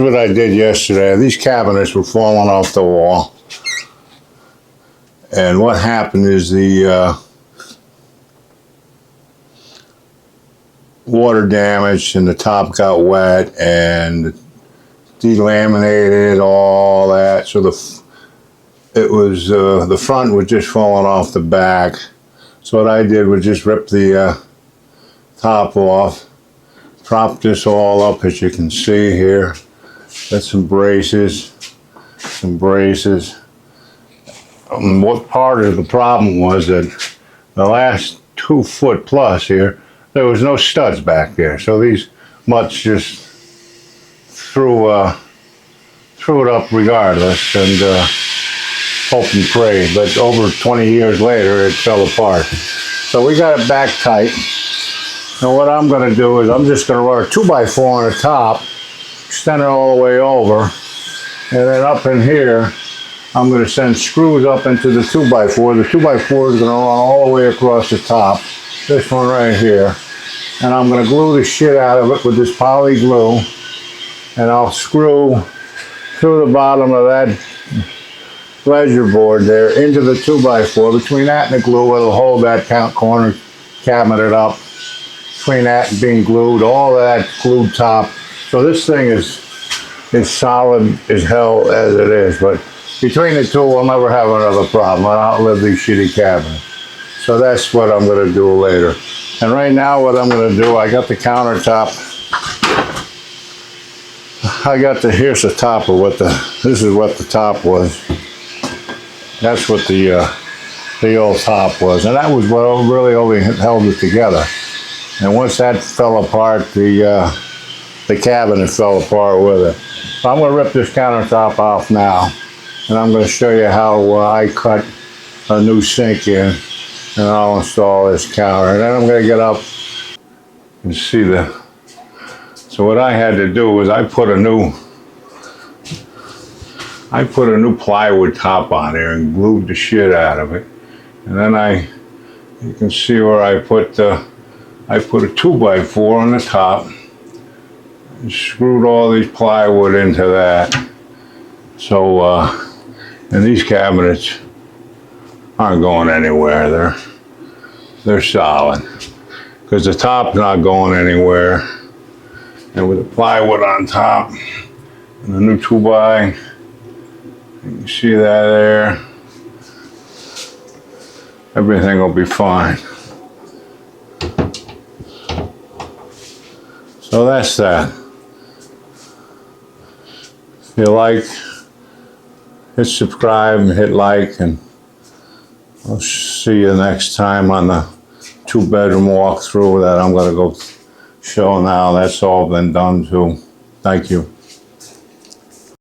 What I did yesterday, these cabinets were falling off the wall. And what happened is the water damaged and the top got wet and delaminated, all that. So the front was just falling off the back. So what I did was just rip the top off, prop this all up, as you can see here. Got some braces. What part of the problem was that the last 2 foot plus here, there was no studs back there. So these mutts just threw it up regardless and hoped and prayed. But over 20 years later, it fell apart. So we got it back tight. And what I'm going to do is I'm just going to run a 2x4 on the top, extend it all the way over, and then up in here, I'm going to send screws up into the 2x4. The 2x4 is going to run all the way across the top, this one right here. And I'm going to glue the shit out of it with this poly glue. And I'll screw through the bottom of that pleasure board there into the 2x4. Between that and the glue, it'll hold that corner cabinet up. Between that and being glued, all that glued top. So this thing is solid as hell as it is. But between the two, we'll never have another problem. I'll outlive these shitty cabinets. So that's what I'm going to do later. And right now what I'm going to do, I got the countertop. Here's the top of this is what the top was. That's what the old top was. And that was what really only held it together. And once that fell apart, the cabinet fell apart with it. So I'm going to rip this countertop off now. And I'm going to show you how I cut a new sink in. And I'll install this counter. And then I'm going to get up and see so what I had to do was I put a new plywood top on there and glued the shit out of it. And then you can see where I put a 2x4 on the top and screwed all these plywood into that. So, and these cabinets aren't going anywhere. They're solid because the top's not going anywhere. And with the plywood on top and the new 2x, you can see that there. Everything will be fine. So that's that. If you like, hit subscribe and hit like, and I'll see you next time on the 2-bedroom walkthrough that I'm going to go show now. That's all been done too. Thank you.